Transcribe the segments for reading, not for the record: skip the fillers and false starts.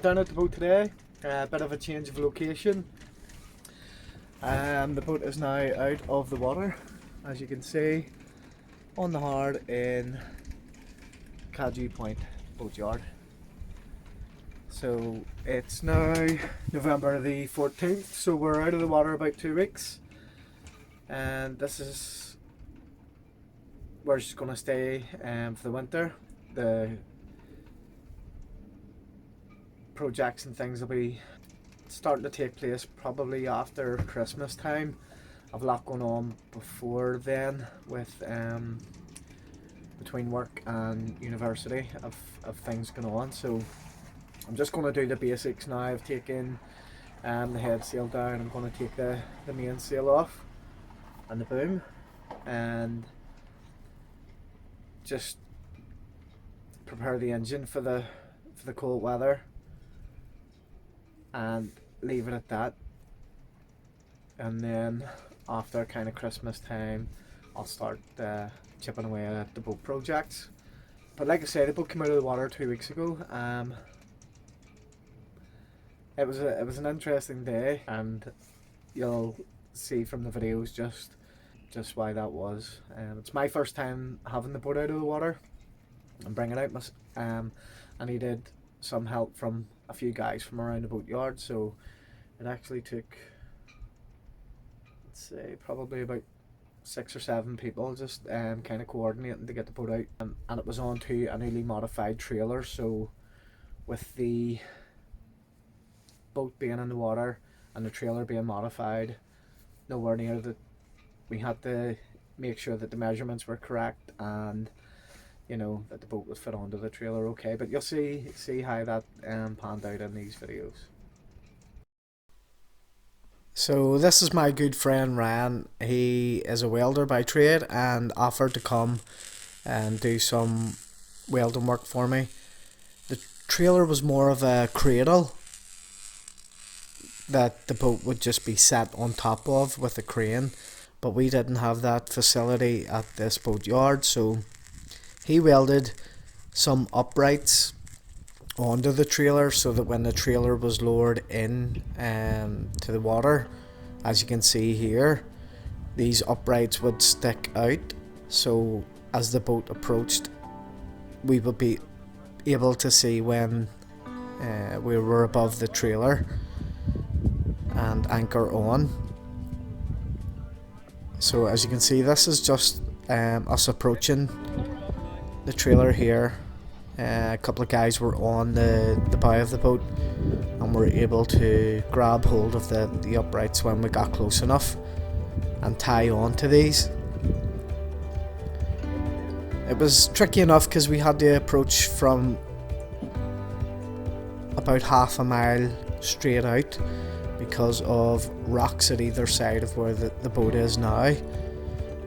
down at the boat today. A bit of a change of location. The boat is now out of the water, as you can see, on the hard in Kaju Point Boatyard. So it's now November the 14th, so we're out of the water about 2 weeks, and we're just going to stay for the winter. The projects and things will be starting to take place probably after Christmas time. I've a lot going on before then with between work and university of things going on, so I'm just going to do the basics now. I've taken the head sail down. I'm going to take the main sail off and the boom, and just prepare the engine for the cold weather and leave it at that. And then after kind of Christmas time, I'll start chipping away at the boat projects. But like I said, the boat came out of the water 2 weeks ago. It was an interesting day, and you'll see from the videos just why that was. It's my first time having the boat out of the water and bringing it out. I needed some help from a few guys from around the boatyard, so it actually took, let's say, probably about 6 or 7 people just kind of coordinating to get the boat out, and it was onto a newly modified trailer. So with the boat being in the water and the trailer being modified, nowhere near that, we had to make sure that the measurements were correct and you know that the boat would fit onto the trailer okay. But you'll see how that panned out in these videos. So this is my good friend Ryan. He is a welder by trade and offered to come and do some welding work for me. The trailer was more of a cradle that the boat would just be set on top of with a crane, but we didn't have that facility at this boatyard, so he welded some uprights onto the trailer so that when the trailer was lowered in to the water, as you can see here, these uprights would stick out, so as the boat approached we would be able to see when we were above the trailer and anchor on. So as you can see, this is just us approaching the trailer here. A couple of guys were on the bow of the boat and were able to grab hold of the uprights when we got close enough and tie on to these. It was tricky enough because we had to approach from about half a mile straight out because of rocks at either side of where the boat is now,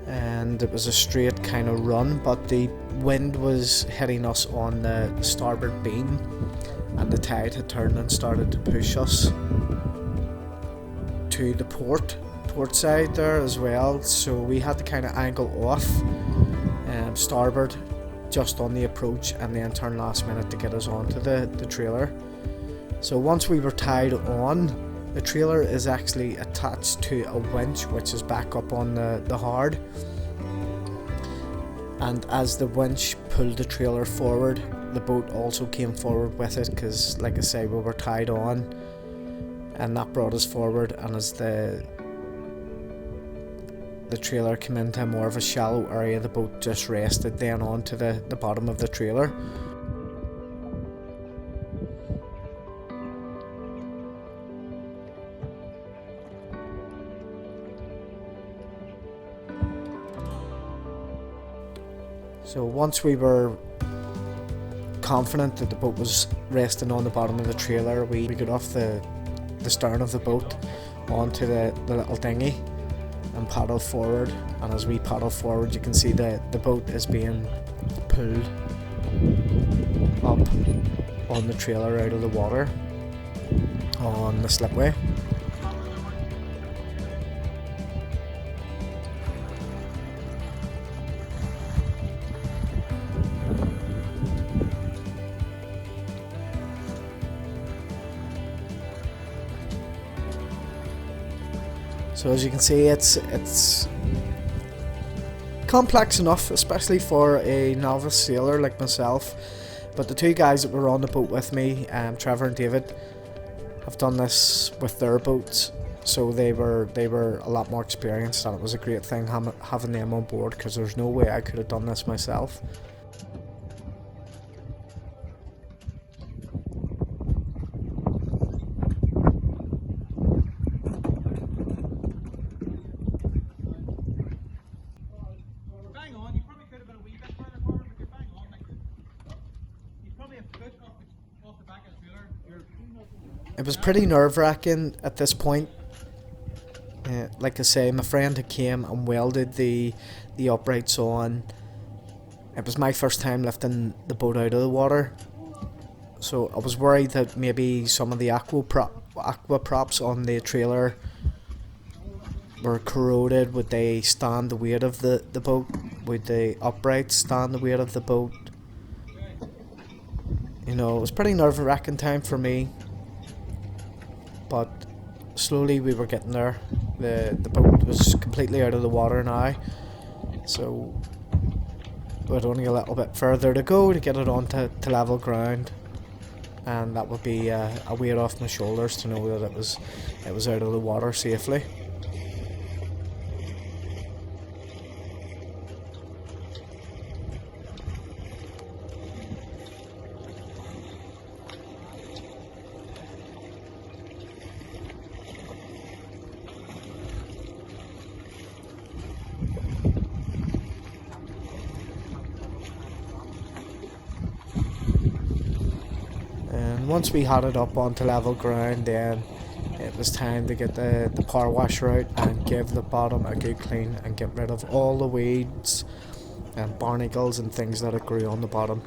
and it was a straight kind of run, but the wind was hitting us on the starboard beam and the tide had turned and started to push us to the port side there as well, so we had to kind of angle off starboard just on the approach and then turn last minute to get us onto the trailer. So once we were tied on, the trailer is actually attached to a winch which is back up on the hard, and as the winch pulled the trailer forward, the boat also came forward with it because, like I say, we were tied on, and that brought us forward. And as the trailer came into more of a shallow area, the boat just rested then onto the bottom of the trailer. So once we were confident that the boat was resting on the bottom of the trailer, we got off the stern of the boat onto the little dinghy and paddled forward. And as we paddle forward, you can see that the boat is being pulled up on the trailer out of the water on the slipway. So as you can see, it's complex enough, especially for a novice sailor like myself. But the two guys that were on the boat with me, Trevor and David, have done this with their boats, so they were a lot more experienced, and it was a great thing having them on board, because there's no way I could have done this myself. It was pretty nerve-wracking at this point. Like I say, my friend had came and welded the uprights on. It was my first time lifting the boat out of the water, so I was worried that maybe some of the aqua props on the trailer were corroded. Would they stand the weight of the boat? Would the uprights stand the weight of the boat? You know, it was pretty nerve-wracking time for me. But slowly we were getting there. The boat was completely out of the water now, so we had only a little bit further to go to get it onto level ground, and that would be a weight off my shoulders to know that it was out of the water safely. And once we had it up onto level ground, then it was time to get the power washer out and give the bottom a good clean and get rid of all the weeds and barnacles and things that it grew on the bottom.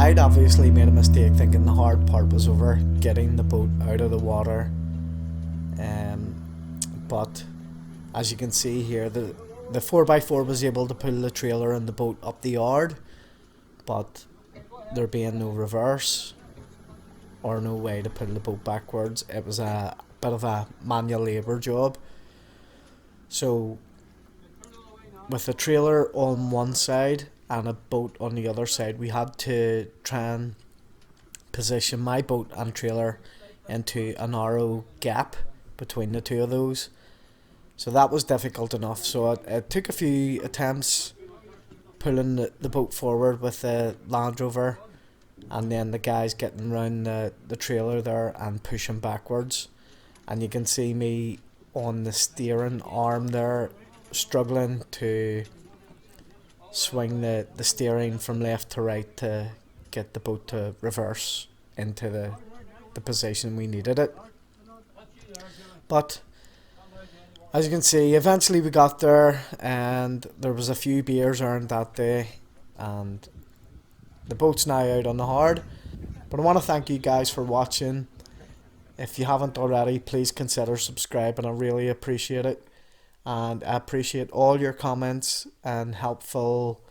I'd obviously made a mistake thinking the hard part was over, getting the boat out of the water. But as you can see here, the 4x4 was able to pull the trailer and the boat up the yard, but there being no reverse or no way to pull the boat backwards. It was a bit of a manual labour job. So with a trailer on one side and a boat on the other side, we had to try and position my boat and trailer into a narrow gap between the two of those. So that was difficult enough. So it took a few attempts pulling the boat forward with the Land Rover, and then the guys getting round the trailer there and pushing backwards. And you can see me on the steering arm there, struggling to swing the steering from left to right to get the boat to reverse into the position we needed it. But as you can see, eventually we got there, and there was a few beers earned that day, and the boat's now out on the hard. But I want to thank you guys for watching. If you haven't already, please consider subscribing. I really appreciate it. And I appreciate all your comments and helpful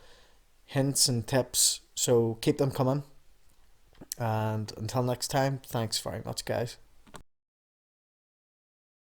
hints and tips. So keep them coming. And until next time, thanks very much, guys.